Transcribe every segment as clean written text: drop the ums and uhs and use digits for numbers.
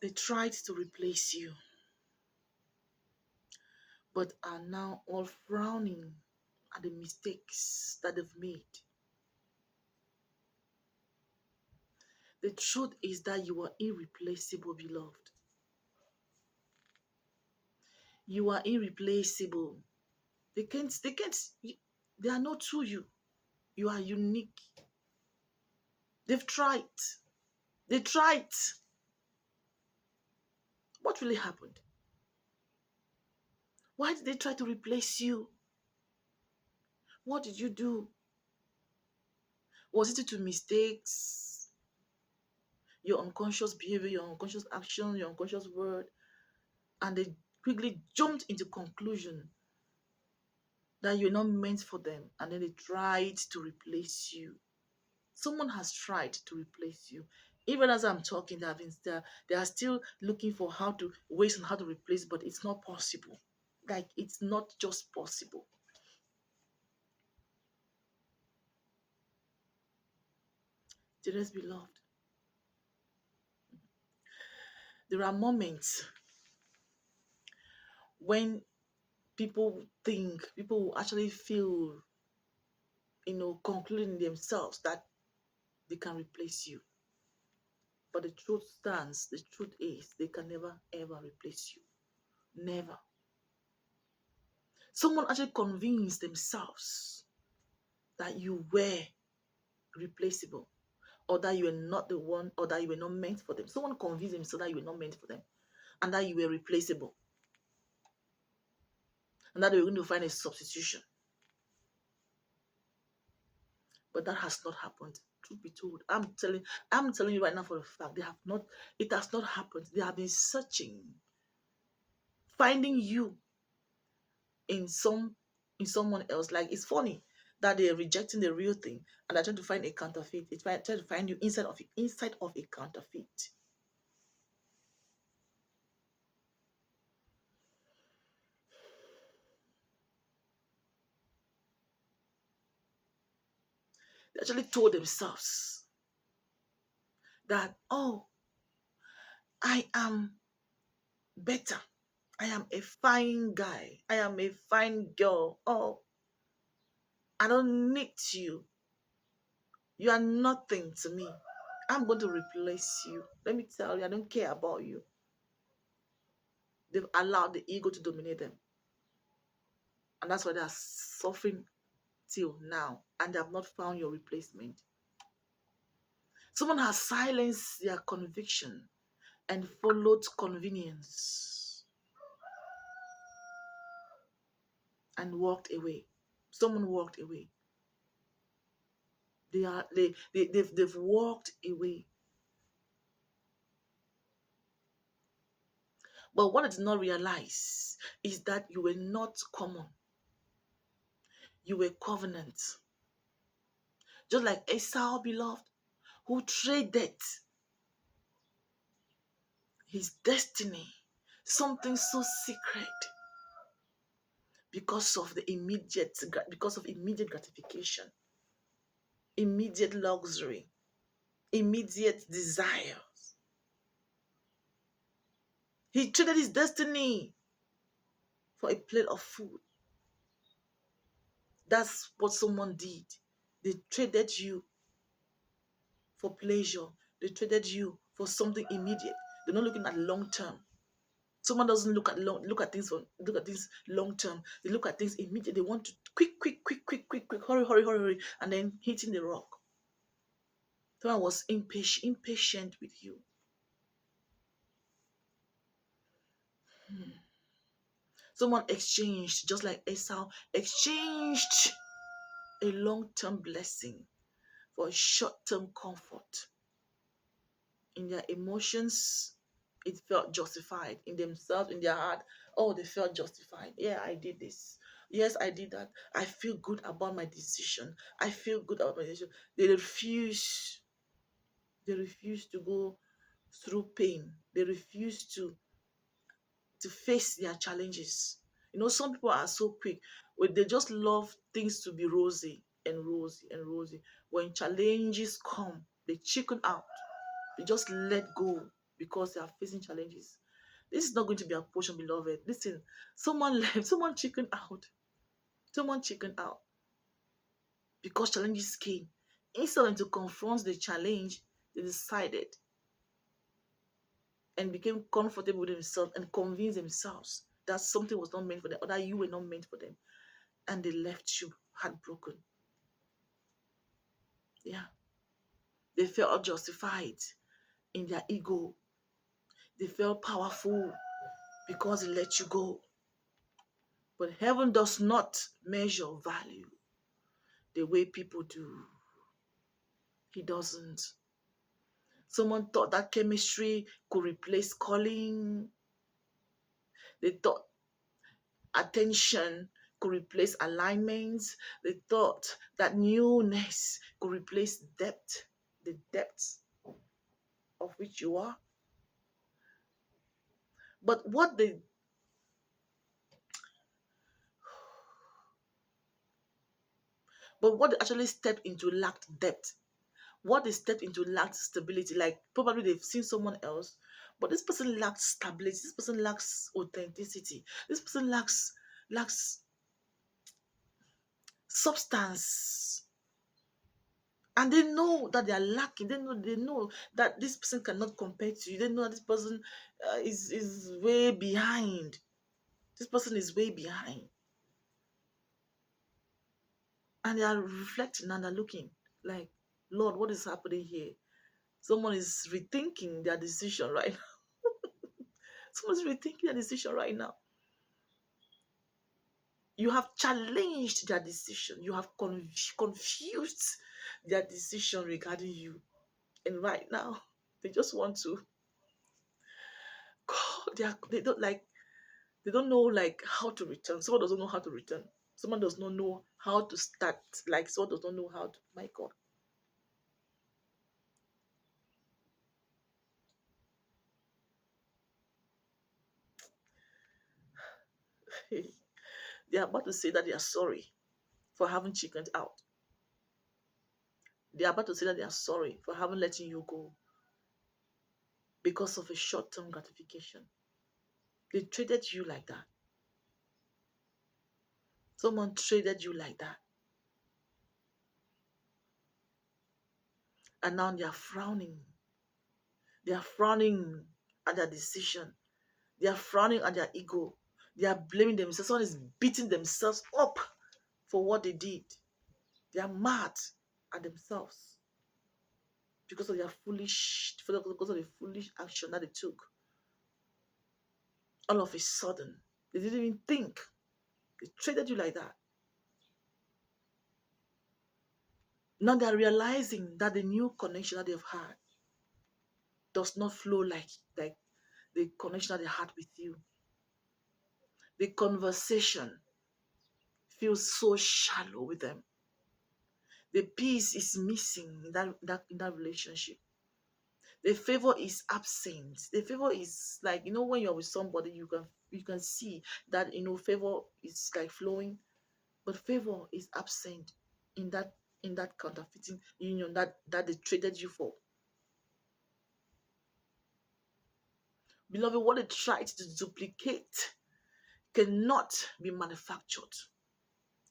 They tried to replace you, but are now all frowning at the mistakes that they've made. The truth is that you are irreplaceable, beloved. You are irreplaceable. They are not to you. You are unique. They've tried. They tried. What really happened? Why did they try to replace you? What did you do? Was it due to mistakes? Your unconscious behavior, your unconscious action, your unconscious word? And they quickly jumped into conclusion that you're not meant for them. And then they tried to replace you. Someone has tried to replace you. Even as I'm talking, they are still looking for ways on how to replace, but it's not possible. Like, it's not just possible. Dearest beloved, there are moments when people will actually feel, concluding themselves that they can replace you. But the truth is, they can never ever replace you. Never. Someone actually convinced themselves that you were replaceable, or that you were not the one, or that you were not meant for them. Someone convinced themselves that you were not meant for them, and that you were replaceable, and that they were going to find a substitution. But that has not happened. Truth be told, I'm telling you right now for a fact, it has not happened. They have been searching, finding you in someone else. Like, it's funny that they're rejecting the real thing and they're trying to find a counterfeit. It's trying to find you inside of a counterfeit. They actually told themselves that, oh, I am better. I am a fine guy. I am a fine girl. Oh, I don't need you. You are nothing to me. I'm going to replace you. Let me tell you, I don't care about you. They've allowed the ego to dominate them. And that's why they are suffering till now. And they have not found your replacement. Someone has silenced their conviction and followed convenience and walked away. Someone walked away. They've walked away. But what I did not realize is that you were not common. You were covenant. Just like Esau, beloved, who traded his destiny, something so secret, because of immediate gratification, immediate luxury, immediate desire. He traded his destiny for a plate of food. That's what someone did. They traded you for pleasure. They traded you for something immediate. They're not looking at long term. Someone doesn't look at things long term. They look at things immediate. They want to quick, hurry, and then hitting the rock. Someone was impatient with you. Someone exchanged, just like Esau exchanged a long-term blessing for a short-term comfort. In their emotions, it felt justified. In themselves, in their heart, oh, they felt justified. Yeah, I did this. Yes, I did that. I feel good about my decision. I feel good about my decision. They refuse to go through pain. They refuse to face their challenges. Some people are so quick. They just love things to be rosy and rosy and rosy. When challenges come, they chicken out. They just let go. because they are facing challenges. This is not going to be a portion, beloved. Listen, someone left, someone chickened out. Someone chickened out because challenges came. Instead of to confront the challenge, they decided and became comfortable with themselves and convinced themselves that something was not meant for them or that you were not meant for them. And they left you heartbroken. Yeah. They felt justified in their ego. They felt powerful because they let you go. But heaven does not measure value the way people do. He doesn't. Someone thought that chemistry could replace calling. They thought attention could replace alignments. They thought that newness could replace depth, the depth of which you are. But what they actually stepped into lacked depth. What they stepped into lacked stability. Like probably they've seen someone else, but this person lacks stability. This person lacks authenticity. This person lacks substance. And they know that they are lacking. They know that this person cannot compare to you. They know that this person is way behind. This person is way behind. And they are reflecting and they're looking like, Lord, what is happening here? Someone is rethinking their decision right now. Someone's rethinking their decision right now. You have challenged their decision. You have confused their decision regarding you. And right now, they just want to, God, they don't know like how to return. Someone doesn't know how to return. Someone does not know how to start. Like someone does not know how to, my God. They are about to say that they are sorry for having chickened out. They are about to say that they are sorry for having letting you go because of a short-term gratification. They traded you like that. Someone traded you like that. And now they are frowning. They are frowning at their decision. They are frowning at their ego. They are blaming themselves. Someone is beating themselves up for what they did. They are mad at themselves because of because of the foolish action that they took. All of a sudden, they didn't even think. They traded you like that. Now they're realizing that the new connection that they've had does not flow like the connection that they had with you. The conversation feels so shallow with them. The peace is missing in that relationship. The favor is absent. The favor is like, when you're with somebody, you can see that favor is like flowing, but favor is absent in that counterfeiting union that they traded you for. Beloved, what they tried to duplicate cannot be manufactured.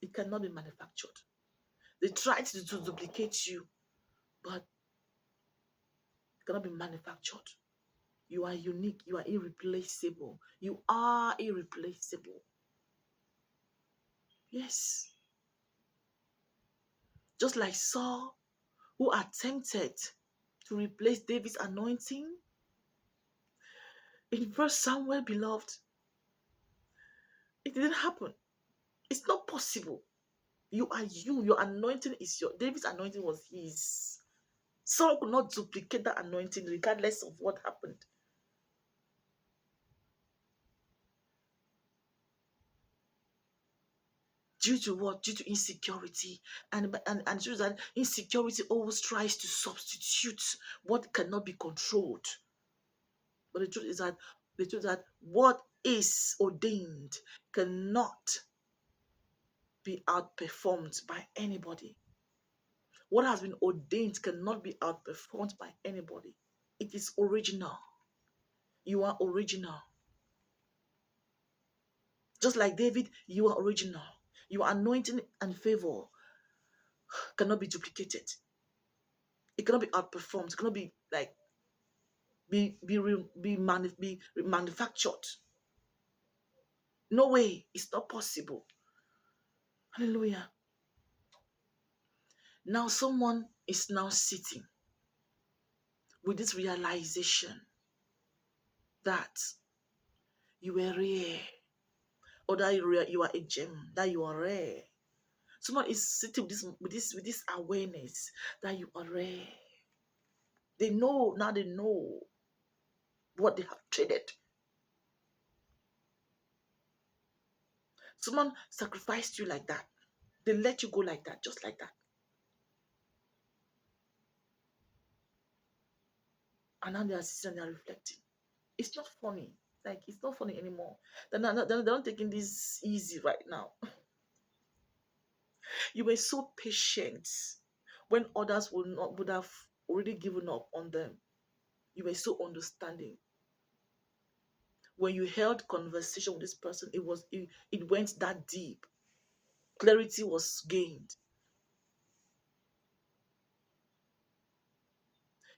It cannot be manufactured. They tried to duplicate you, but it cannot be manufactured. You are unique. You are irreplaceable. You are irreplaceable. Yes. Just like Saul, who attempted to replace David's anointing. In First Samuel, beloved, it didn't happen. It's not possible. You are you. Your anointing is David's anointing was his. Saul could not duplicate that anointing regardless of what happened. Due to what? Due to insecurity. And the truth is that insecurity always tries to substitute what cannot be controlled. But the truth is that what is ordained cannot be outperformed by anybody. What has been ordained cannot be outperformed by anybody. It is original. You are original. Just like David, you are original. Your anointing and favor cannot be duplicated. It cannot be outperformed. It cannot be like be manufactured. No way. It's not possible. Hallelujah. Now someone is now sitting with this realization that you are rare, or that you are a gem, that you are rare. Someone is sitting with this awareness that you are rare. They know, now they know what they have traded. Someone sacrificed you like that. They let you go like that, just like that. And now they are sitting and they are reflecting. It's not funny. Like, it's not funny anymore. They're not taking this easy right now. You were so patient when others would have already given up on them. You were so understanding. When you held conversation with this person, it went that deep. Clarity was gained.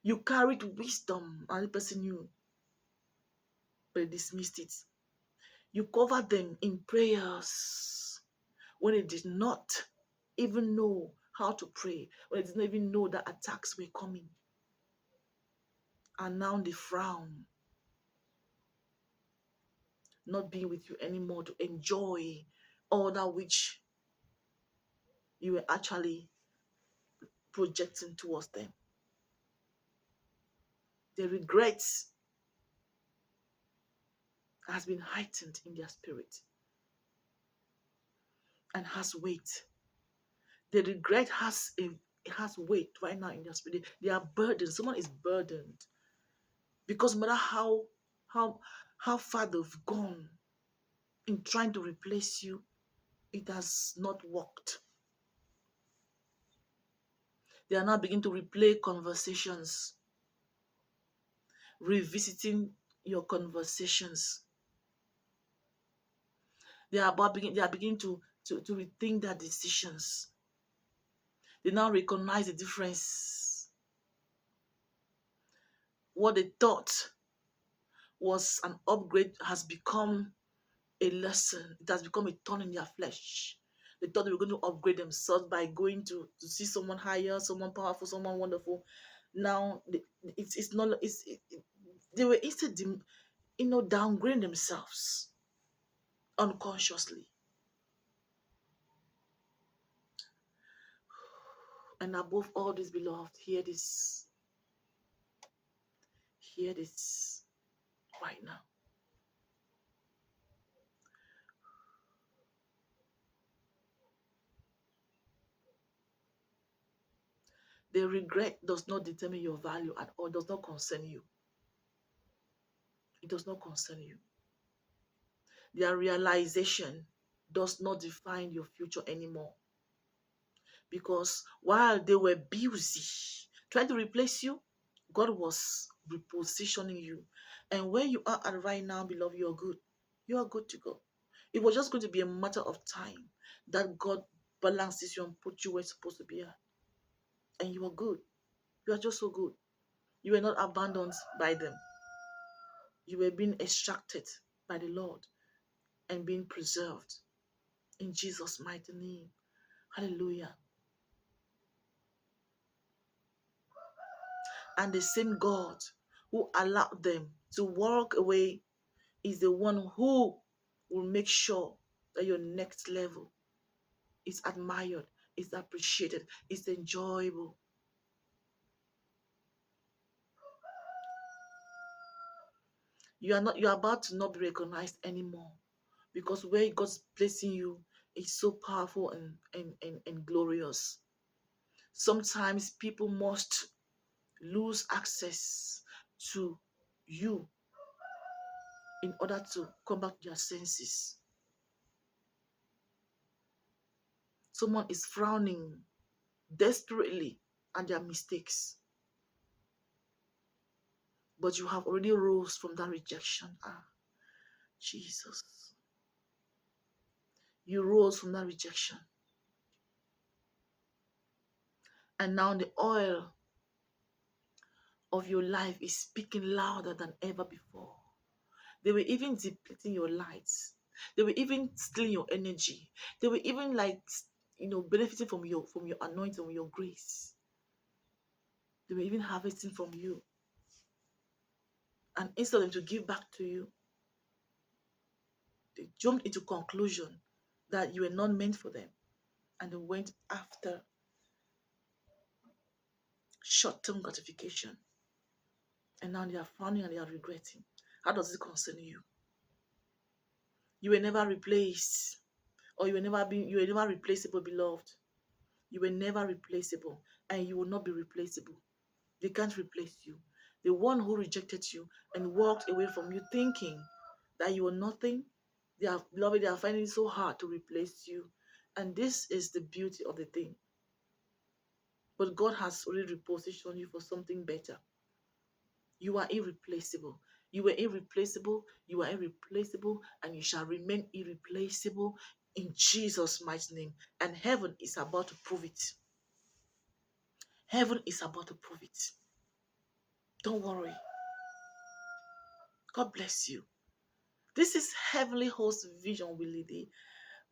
You carried wisdom, and the person knew, but they dismissed it. You covered them in prayers when they did not even know how to pray, when they didn't even know that attacks were coming. And now they frown, not being with you anymore to enjoy all that which you were actually projecting towards them. The regret has been heightened in their spirit and has weight. The regret has weight right now in their spirit. They are burdened. Someone is burdened because no matter how far they've gone in trying to replace you, it has not worked. They are now beginning to replay conversations, revisiting your conversations. They are beginning to rethink their decisions. They now recognize the difference. What they thought was an upgrade has become a lesson. It has become a thorn in their flesh. They thought they were going to upgrade themselves by going to see someone higher, someone powerful, someone wonderful. Now it's not. They were instead, downgrading themselves unconsciously. And above all this, beloved, hear this right now. The regret does not determine your value at all. It does not concern you. It does not concern you. Their realization does not define your future anymore. Because while they were busy trying to replace you, God was repositioning you. And where you are at right now, beloved, you are good. You are good to go. It was just going to be a matter of time that God balances you and puts you where you're supposed to be at. And you are good. You are just so good. You were not abandoned by them. You were being extracted by the Lord and being preserved. In Jesus' mighty name. Hallelujah. And the same God who allowed them to walk away is the one who will make sure that your next level is admired, is appreciated, is enjoyable. You're about to not be recognized anymore, because where God's placing you is so powerful and glorious. Sometimes people must lose access to you in order to come back to their senses. Someone is frowning desperately at their mistakes. but you have already rose from that rejection. Ah, Jesus. You rose from that rejection. And now the oil of your life is speaking louder than ever before. They were even depleting your lights. They were even stealing your energy. They were even like, benefiting from your anointing, from your grace. They were even harvesting from you. And instead of them to give back to you, they jumped into conclusion that you were not meant for them. And they went after short-term gratification. And now they are frowning and they are regretting. How does it concern you? You were never replaced, or you were never replaceable, beloved. You were never replaceable, and you will not be replaceable. They can't replace you. The one who rejected you and walked away from you thinking that you were nothing, beloved, they are finding it so hard to replace you. And this is the beauty of the thing. But God has already repositioned you for something better. You are irreplaceable. You were irreplaceable. You are irreplaceable, and you shall remain irreplaceable in Jesus' mighty name. And heaven is about to prove it. Heaven is about to prove it. Don't worry. God bless you. This is Heavenly Host Vision with lthe.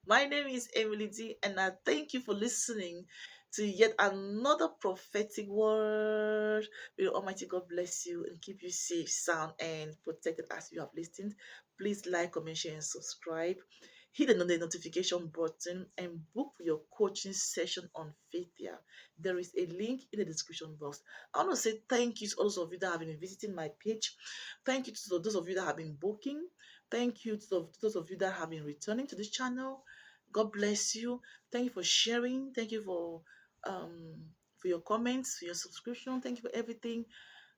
My name is Emily D, and I thank you for listening to yet another prophetic word. May the Almighty God bless you and keep you safe, sound, and protected as you have listened. Please like, comment, share, and subscribe. Hit the notification button and book your coaching session on Faithia. There is a link in the description box. I want to say thank you to all those of you that have been visiting my page. Thank you to those of you that have been booking. Thank you to those of you that have been returning to this channel. God bless you. Thank you for sharing. Thank you for your comments, for your subscription. Thank you for everything.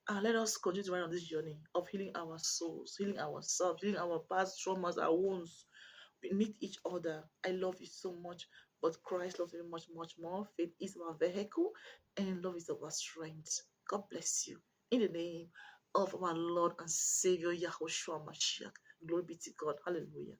Let us continue to run on this journey of healing our souls, healing ourselves, healing our past traumas, our wounds. We need each other. I love you so much, but Christ loves you much, much more. Faith is our vehicle, and love is our strength. God bless you. In the name of our Lord and Savior, Yahushua Mashiach. Glory be to God. Hallelujah.